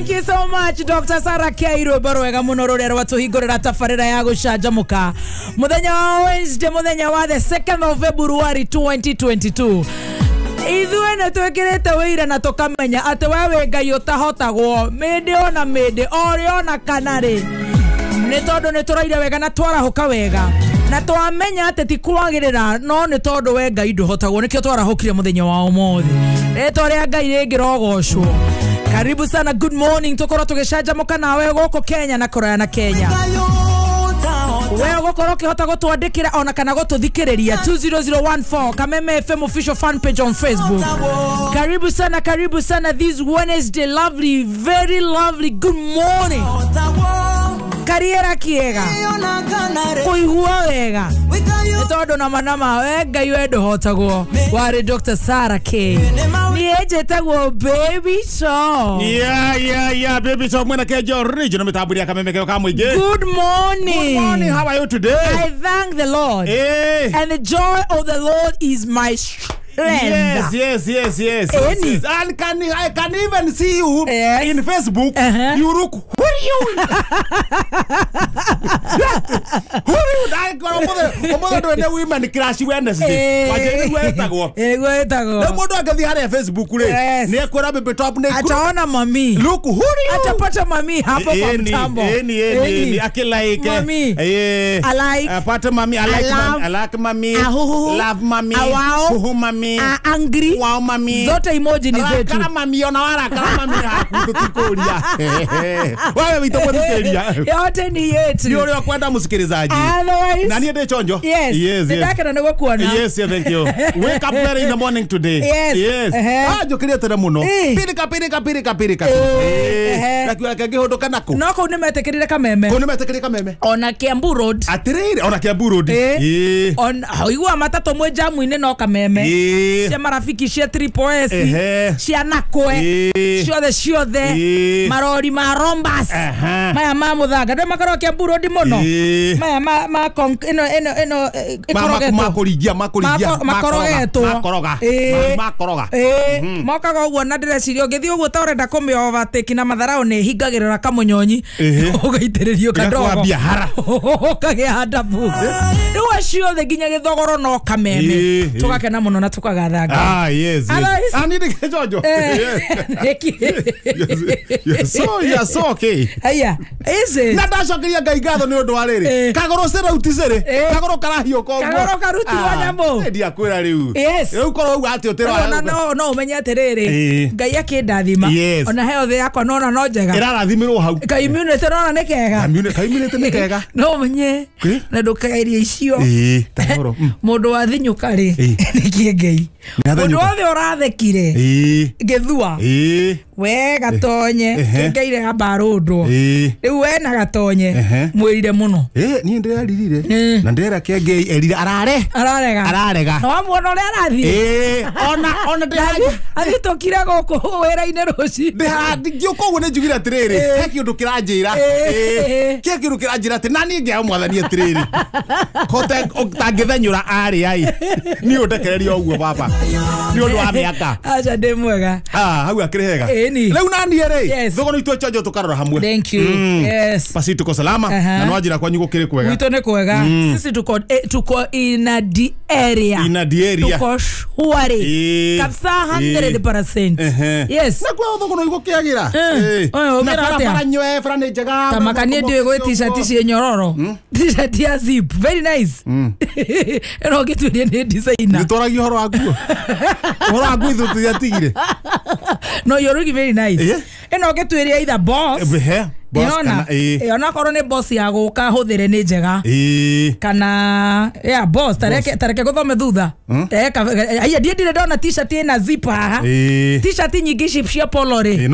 Thank you so much Dr. Sarah Keiro barwega muno rurero watuhigorera tafarira ya gucanjamuka muthenya wa Wednesday muthenya wa the 2nd of February 2022 Ithuĩ nĩ twĩkĩrĩte wĩira na tũkamenya atĩ wewe Ngai ũtahotagwo mĩndĩ ona mĩndĩ ore ona kanarĩ nĩ tondũ nĩ tũraire wega na twarahũka wega na twamenya atĩ ti kwagĩrĩra no nĩ tondũ we Ngai ndũhotagwo nĩkĩo twarahũkire mũthenya wa ũmũthĩ rĩtwa rĩa Ngai rĩngĩrogocwo. Karibu sana, good morning. Tokoro tugeshajamuka nawe goko Kenya na Korea na Kenya. Wewe gokoro kihota gotwandikira ona kana gotuthikiriria 20014 Kameme FM official fan page on Facebook. Karibu sana this Wednesday, lovely, very lovely, good morning. Kariera kiega kuigua wega nitondo na manama we Ngai wendo hotagwo wari Dr. Sarah K ni ejetagwo baby show baby show mwena kejo original mitaburi ya Kameme keo kama ije. Good morning, how are you today? I thank the Lord and the joy of the Lord is my strength. Yes. And I can even see you in Facebook. You look who are you? Who are you? I go the women crash Wednesday. The modo agathi hare Facebook ule. Ni ekora bebe top ne. Ataona mami. Look who are you? Atapata mami hapo kwa mtambo. Any akilike. Mami. I like. Apata mami. I like mami. Love mami. Who mami. Angry. Wow mami. Zote emoji ni zetu. Kama mami ona wala kama mami hakutikoria. Wewe vitokuria. Yote ni yetu. Ni ule kwenda msikilizaji. Otherwise. Nani ende chonjo? Yes. Ndaka na ngo kuona. Yes, thank you. Wake up early in the morning today. Yes. Jokiria tena muno. Pirika. Lakini kagihodoka nako. Nako nimetekerire Kameme. Kameme. Ona Kiambu Road. Atirire ona Kiambu Road. On igua matatu mwe jamu ine no Kameme. Cia marafiki cia Triple S. Cia Nakwe. Ciothe. Marori ma Rombas. Maya ma muthanga. Ndio makaro Kiambu Road muno. Maya ma ino makorigia. Makorogetwo. Makoroga. Mokaga uguo na ndĩreciria ũngĩthiĩ ũguo ta ũrenda kũmĩ overtake na matharau nĩ hingagĩrĩra kamunyonyi ũgaitĩrĩrio kadogo ũkagĩa bu rĩu ciothe nginya gĩthogoro no Kameme tũgakena mũno na tũkagathanga. Yes. Ani ndike jojo. Yes, so okay. Aya ese na ndacokeria Ngai ngatho nĩ ũndũ wa rĩrĩ kagoro cera uticere kagoro karahio koguo kagoro karutirwo nyambo ndia kwĩra rĩu rĩu korwo uga atĩ ũtĩra no umenye atĩrĩrĩ Ngai akĩndathima ona health yakwa nona no njega ĩrarathimirwo hau immunity nona nĩ kega immunity nĩ kega no umenye na ndũkairie icio mũndũ wathinyũka rĩ nĩ kĩengei mũndũ wothe ũrathekire gĩthua we gatonye ngeire gabarũndwo rĩu we na gatonye mwĩrire mũno niĩ ndĩraririre na ndĩra kĩengei erire ararega no amwona ũrĩa arathiĩ ona athitũkire gũkũ wĩra-inĩ rũci ngĩũka ũguo nĩ njugire atĩrĩrĩ he kĩũndũ kĩranjĩra atĩ na niĩ ngĩaga mwathani atĩrĩrĩ tangĩthenyũra arĩ niĩ ũndekereria ũguo baba nĩ ũndũ wa mĩaka aca ndĩ mwega hau akĩrĩ hega rĩu naniĩ rĩ thogoro itũ chanjo tũkarora hamwe. Thank you. Yes. Pasi tuko salama na nwajira kwanyu gũkĩrĩ kwega. Wito nĩ kwega. Sisi tuko in the area. Tuko shwari. Kabisa 100%. Yes. Na kwa thogoro igũkĩagĩra. Na bara nywe bara nĩ njega. Tamakanie ndio gwĩ t-shirt cia nyororo. T-shirt ya zip. Very nice. Eno gĩtuĩria nĩ designer. Nĩtwaragio horo wa nguo. Horo wa nguo itũ tigire. No, you're looking very nice. Eno gĩtuĩria either boss. Ona korwo nĩ boss ya gũka hũthĩre nĩ njega. Kana boss tareke gũthome thutha. Aya ndire ndona t-shirt ĩna zip haha. T-shirt nyingĩ cia polo rĩ.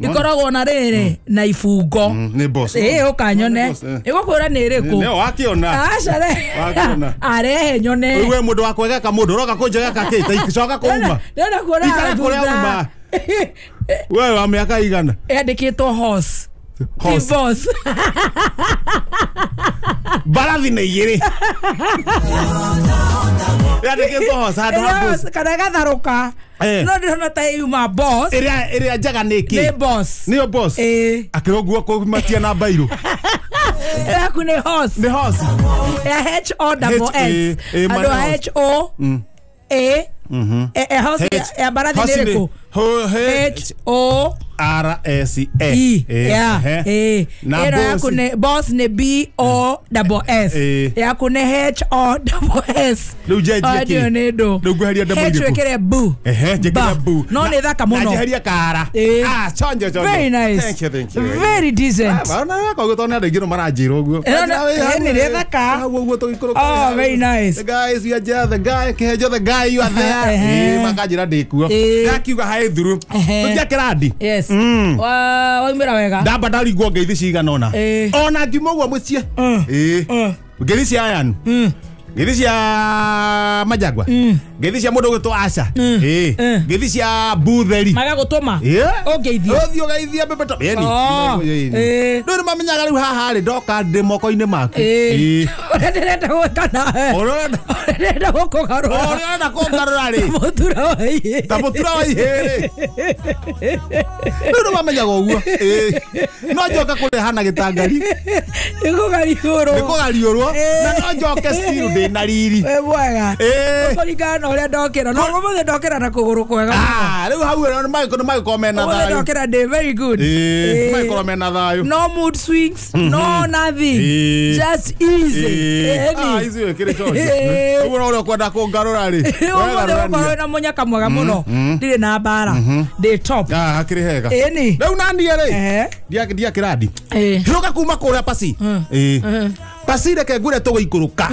Ikoragwo na rĩrĩ na ifungo. Nĩ boss. Ũkanyone. Ĩgũkwĩra nĩ ĩrĩkũ. Nĩ wakĩona. Aca re. Arehe nyone. Wewe mũndũ wa kwegeka mũndũ ũroka kũnjegeka kĩ ta icoka kuuma. Ndĩrenda kuona thutha. Wewe wa mĩaka igana. Yandĩkĩtwo horse. Boss. Barathi nĩ igĩrĩ. Yandĩkĩtwo horse handũ ha boss. Kana gatharũka. no ndirona ta yuma boss iria njaga niki ni boss akiroguo ko matia na bairo yaku ni horse ya H O double S ando H O A horse ya barathi niriko H O R S E na yaku ni boss ni B O double S yaku ni H O double S audio ni do guharia H wekere bu jekere bu no ni thaka muno najeheria kara chonjo very nice thank you very decent bana ko gutona ndegiro maranjiro guo ni thaka oh very nice guys you are just the guy kejo the guy you are there makajira ndikuo gakiuga hai thuru tutia kirandi yes wa imira wega ndamba ndaringwo ngeithi cigana ona ngimogwa mucie ngeithi cia ayanu ngeithi cia majagwa ngeithi cia mundu gwitwo Asha ngeithi cia Butheri magagutuma ongeithia othio geithia bebeto ndu mamenyaga riu haha ri ndoka ndi moko-ini maku ndirenda gwika nawe ndirenda kugarura ri mutura wa ihe ta mutura wa ihe ndu mamenyaga uguo no njoka kurehana gitangari nikugariurwo na no njoke still ndi na riri mwega kuringana uria ndokira no muthe ndokira na kuguru kwega riu hau magiko mena thayu ndokira ndi very good magiko mena thayu no mood swings no nothing just easy easy wekire chojo ubura uri kwenda kungarura ri wega na munyaka mwega muno ndire na bara ndi top hakiri hega ni riu nani ri dia kiradi hiruka kuma kuria pasi pasi reke ngure tuguikuruka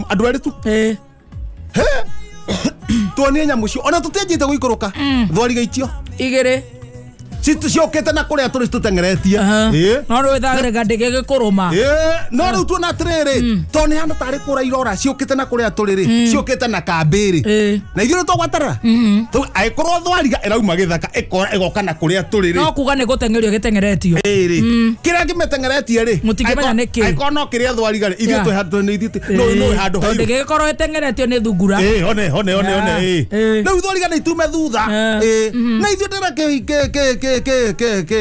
andu eri tu tuonie nyamu cio ona tutienjite guikuruka thwari gaitio igire ciokete na kuria turi tutengeretie no rwithaga ndege gikuruma no riu tuona atiriri to ni handu tari kura irora ciokete na kuria turiri ciokete na kambiri na ithuĩ tugwatarara aikorwo thwariga irauma githaka igoka na kuria turiri no kuga ni gutengerio gitengeretio kiria kimetengeretie ri mutingimenya niki aikorwo no kiria thwariga ri ithuĩ twi handu ni ithuĩ no handu hayu ndege gikorwo itengeretio ni thungura one riu thwariga ni tume thutha na ithuĩ ndira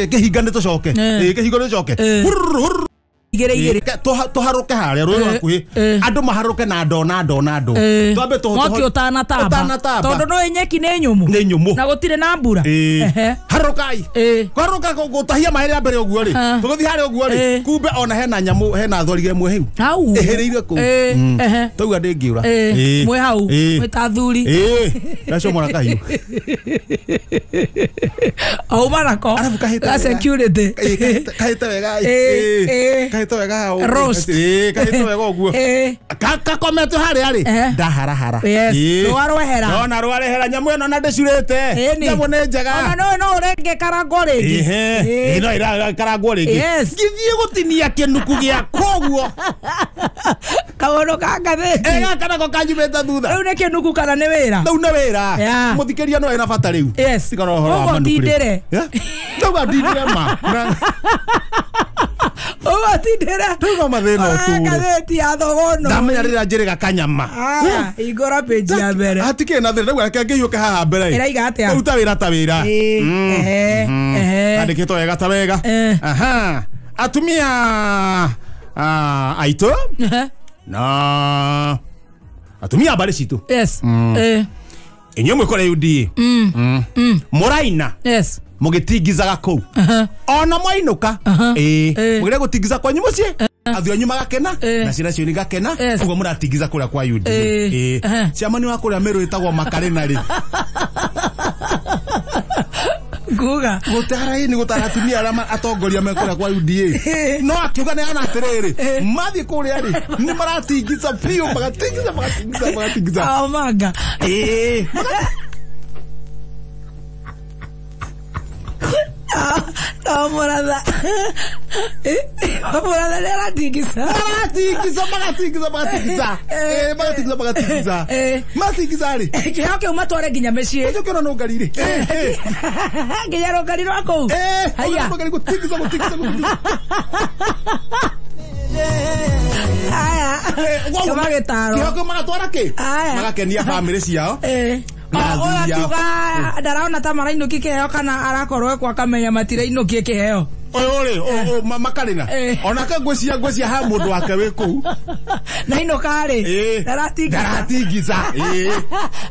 kehinga ni tucoke kehinga ni tucoke igere tuharuke haria rwiro akuhi andu maharuke na ndona twambe mwaki utana tamba tondu no nyeki ni nyumu na gutire na mbura harukai haruka gutahia mahere mbere uguo ri tuguthi haria uguo ri kumbe ona hena nyamu hena thorige mwe hiu ehereire ku tauga ndingiura mwe hau mwe ta thuri nacio mwana kahiu au marako la security kahite wega kahite wega roast kahite wega uguo kakometwe haria ri ndaharahara no rwarehera nyamu eno na ndicurite nyamu ni njega ona no urenge karango ringi no ira karango ringi ngithie gutinia kinuku gia koguo kagono kangatheti kana ko kanjumeta thutha riu ni kinuku kana ni wira riu ni wira muthikiria no ina bata riu tigana horo wa manukire ndauga ndindire ma tindira tugo mathina utu gatheti ya thogono ndamenya rira njiriga kanyama igora page ya mbere atike na thira gwake ngihiuka haha mbere iraiga atia uta wira ta wira andikito wega ta wega atumia aito na atumia bale citu yes inywe mwikore UDA muraina yes mugitingizaga kou ona mwainuka mugire gutingiza kwa nyumu cie athio nyuma gakena na cira cio ni gakena ugo muratingiza kuria kwa UDA ciamani wa kuria meru itagwo makarena ri guga gutara ni gutara tumia arama atongoria mekuria kwa UDA no akiuga ne ana atiriri mathi kuria ri ni maratingiza pio magatingiza oh maga Morada era tigisa. Matigizari. Kihoke umatware ginya mecii. Ndio kero no ngarire. Ginya ro ngariro ako. Haya. Gutigiza. Aya. Kama gitaro. Kihoke magatwara ki? Magakenia family ciao. akiuga ndaraona ta marainũki kĩheo kana arakorwo kwa kamenya matirainũkie kĩheo Ore makarina onake ngwĩcia ha mũndũ wake wĩ kũu na ino kare ndaratingisa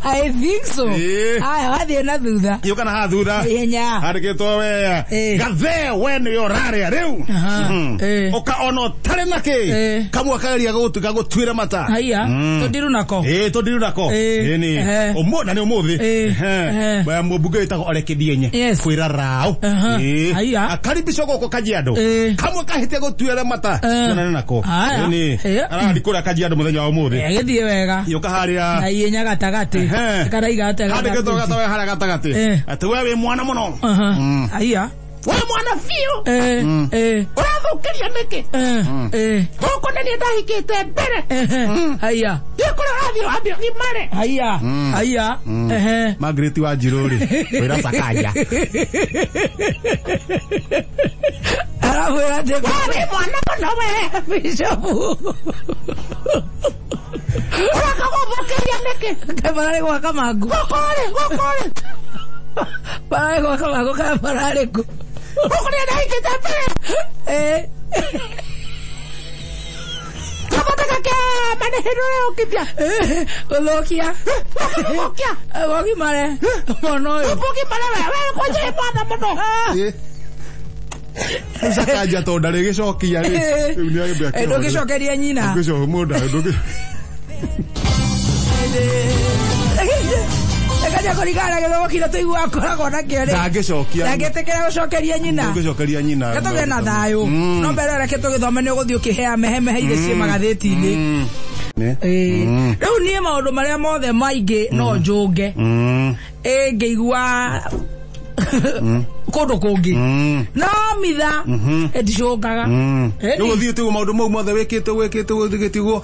I think so aya wathiĩ na thutha yo kana ha thutha handĩkĩtwo we gathe we nĩ ũrarĩa rĩu ũkaona ũtarĩ nakĩ kamwe kageria gũtuĩra mata haiya tũndiru nako nĩ ũmũthĩ nĩ ũmũthĩ mũmbunge wĩtagwo Ole Kĩdienye kwĩra rao haiya akaribishwo gũkũ Kajiado kamwe kahĩtia gũtuĩra mata nĩ nako arandi kũrĩa Kajiado mũthenya wa ũmũthĩ gĩthiĩ wega yoka harĩa na ihenya gatagatĩ karaiga handĩkĩtwo gatawe harĩa gatagatĩ atĩ we wĩ mwana mũno haiya we mwana biũ ũrathũkĩria nĩkĩ gũkũ nĩ niĩ ndahikĩte mbere haiya kũrĩa ũrathiĩ gimare haiya Margaret Wanjirũ-rĩ wĩra Sakaja arakwĩra atĩ wĩ mwana mũno we Bishop ũrakagũthũkĩria nĩkĩ bararĩ gwaka mangu gũkũrĩ bararĩ gwaka mangu kana bararĩ ku gũkũ nĩ ndahikĩte mbere kamataka kĩa manehĩrũre ũkĩthia gũthũkia gũgimare mwana ũyũ gũgimare we kwanjĩrĩ mwana mũno Sakaja to ndarĩ gĩcokia rĩ ndũgĩcokeria nyina Ekaja korigara gĩthomo kĩrĩa tũigua akoragwo nakĩo rĩ ndangĩtĩkĩra gũcokeria nyina gatũgĩe na thayũ no mbere reke tũgĩthome nĩ ũgũthiĩ ũkĩhea mehemehe iria ciĩ magathĩti-inĩ rĩu niĩ maũndũ marĩa mothe maingĩ no njũnge ngĩigua kũndũ kũngĩ no mitha ndicũngaga rĩu ũthiĩte maũndũ mau mothe wĩkĩte gũtigĩtigwo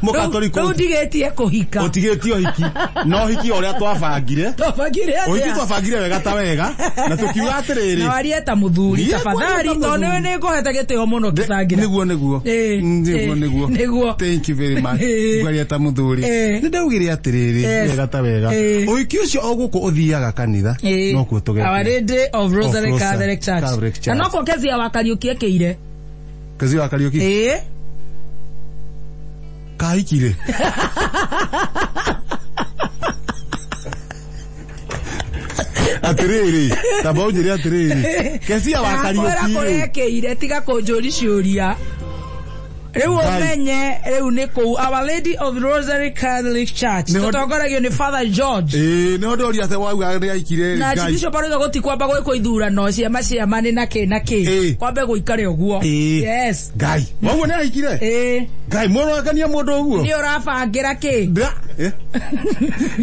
mũkatoliku rĩu ndigĩtie kũhika ũtigĩtie ũhiki no hiki ũrĩa twabangire ũhiki twabangire wega ta wega na tũkiuga atĩrĩrĩ na warie ta mũthuri tafadhali tondũ nĩ ngũhete gĩtĩo mũno kĩcangira nĩguo thank you very much ngwaria ta mũthuri nĩ ndaugire atĩrĩrĩ wega ta wega ũhiki ũcio o gũkũ ũthiaga kanitha no kuo Our Lady of Rosary Catholic Church. Na noko kezi ya Wakariuki ekĩire. Kezi ya Wakariuki? Kahikire. Atĩrĩrĩ, tamba ũnjĩre atĩrĩrĩ. Kezi ya Wakariuki. Kũrĩa ekĩire tiga kũnjũri ciũria. Rĩu ũmenye rĩu nĩ kũu Our Lady of Rosary Catholic Church tũtongoragio nĩ Father George nĩho ndoria atĩ wauga nĩaikire na Bishop Paroga gũtikwamba gwĩkwo ithurano ciama nĩ nakĩ kwambe gũikare ũguo yes Ngai wauga nĩaikire Ngai mũronekania mũndũ ũguo nĩ ũrabangĩra kĩ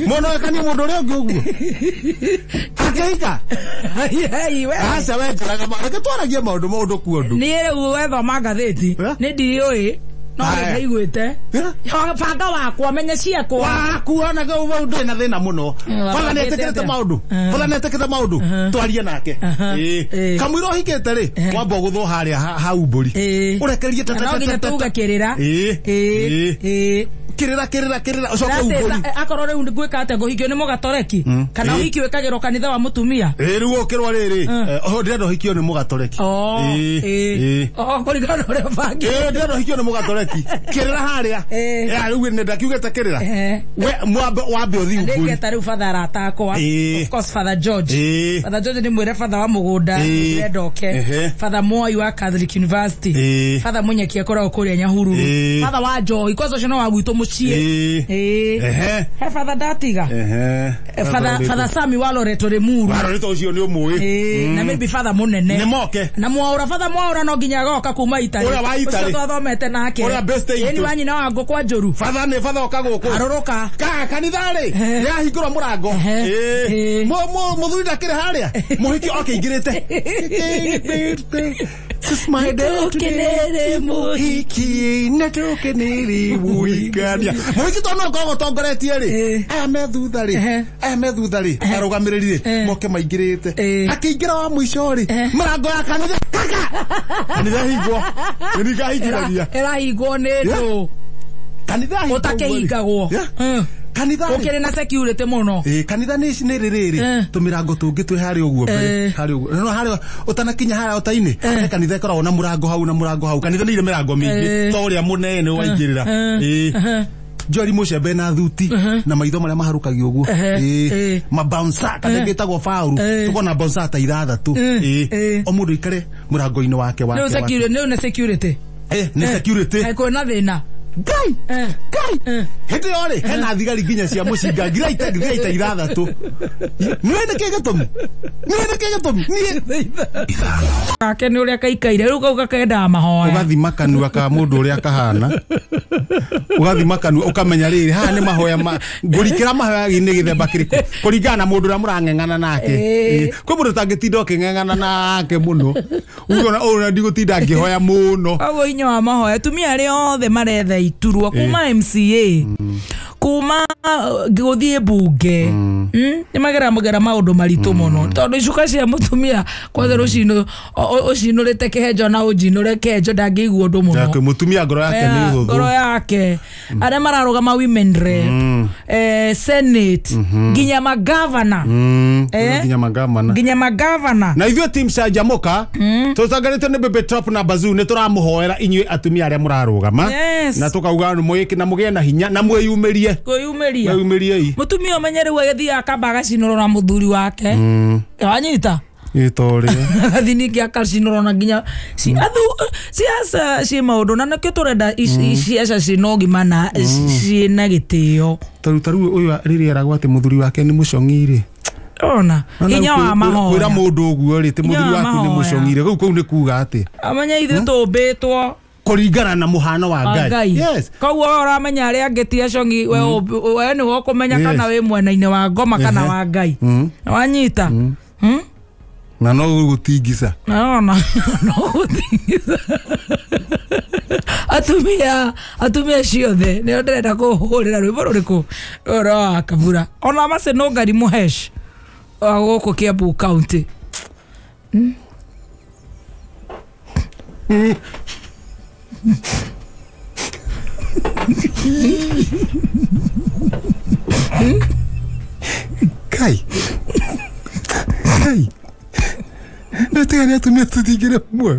mũronekania mũndũ ũrĩa ũngĩ ũguo akĩika aca wenjeraga mareke twaragie maũndũ kuondũ niĩ rĩu wethoma ngathĩti nĩ ndiũĩ no nĩiguĩte banga wakwa menye ciakwa wakuona ndĩ na thĩna mũno bala nĩetĩkĩrĩte maũndũ twarie nake kamũira ũhikĩte rĩ wamba ũgũthwo harĩa hau mbũri ũrekerie no nginya tuge kĩrĩra kĩrĩra ũcoka umbũri akorwo rĩu ngwĩka atĩa ngũhikio nĩ mũgatoreki kana ũhiki wĩkagĩrwo kanitha wa mũtumia rĩu ũkĩrwa rĩrĩ ndĩrenda ũhikio nĩ mũgatoreki kũringana ũrĩa bangĩ ndĩrenda ũhikio nĩ mũgatoreki kĩrĩra harĩa rĩu ndakiugĩte kĩrĩra wambe ũthiĩ umbũri ndĩngĩta rĩu father aratakwa of course Father George nĩ mwĩre father wa mũgũnda ndĩrenda oke Father Moi wa Catholic University Father Munyeki akoragwo kũrĩa Nyahururu Father wa Njohi kwanza ũcio no wa gwitũ mũciĩ he Father Datiga Father Sami wa Loreto Remuru Loreto ũcio nĩ ũmũĩ na maybe Father mũnene nĩ moke na Father Mwaura no nginya agoka kuma Italy ũcio twathomete nake yeni wanyina wa ngũkwa njũru Father nĩ Father oka gũkũ arũrũka kanitha-rĩ nĩahingũra mũrango mũthuri ndakĩrĩ harĩa mũhiki akĩingĩrĩte nĩtũkenere mũhiki nĩtũkenere mũhikania mũhiki tondũ no ngoragwo tongoretie-rĩ aya me thutha-rĩ arũgamĩrĩri-rĩ moke maingĩrĩte akĩingĩra wa mũico-rĩ mũrango ya kanitha kanitha hingwo nĩnikahingĩragia ĩrahingwo nĩ ndũ kanitha ũtakĩhingagwo kanitha ukiri na security muno kanitha ni riri tumirango tungi twi hari uguo mbere hari uguo no hari utanakinya hari otaini kanitha ikoragwo na murango hau kanitha ni ile mirango mingi to uria munene waingirira Jori Mucembe na thuti na maitho maria maharukagio uguo mabouncer kana gitagwo faulu tuko na bouncer ta 6 o mundu ikare murango-ini wake no security ni security eko na thina Gai hete ore hena thigari nginya cia mucinga ngira ita 6 niwende kegetomi ake ni uria kaikaire riu kauga kenda mahoya ugathima kanua ka mundu uria kahana ugathima kanua ukamenya riri haha ni mahoya ngurikira mahoya ni githemba kiriku kuringana na mundu uria murang'eng'ana nake kwi mundu tangitinda uking'eng'ana nake muno ugona ona ndigutinda ngihoya muno ago inya wa mahoya tumia ri othe maretha iturwa kuma MCA kuma guthie bunge ni magera maundu maritu muno tondu icuka cia mutumia kwa rucino rite kehenjo na ujinure kehenjo ndangigua undu muno yake mutumia ngoro yake ni huthu ngoro yake aria mararugama women rep senate nginya magavana nginya magavana na ivyo team cia Jamuka tutangarite ni Bebe Top na Bazoo ni turamuhoera inyui atumia aria murarugama na tukauga mwiki na mugie na hinya na mweyumirie mutumia umenye riu agithia akamba agacinurwo na muthuri wake wanyita itoria athini kia kacinurwo na nginya siasa ci maundu na nakio turenda siasa cinogi mana ciina gitio taru uyu riri aragwa ati muthuri wake ni mucongire ona inya wa mahoya kwira mundu uguo ri ti muthuri wake ni mucongire kou ni kuga ati amenya ithu tumbitwo kuringana na muhano wa Ngai yes kau uramenya ari angitia congi we ni wo kumenya kana we mwena-ini wa ngoma kana wa Ngai wanyita na no gutingisa no gutingisa atumia ciothe ni ndirenda kuhurira rwimbo ruriku ora kabura ona mace no Ngari Muhesh guku Kiambu County Kai Nataka niatumia tutigire mwe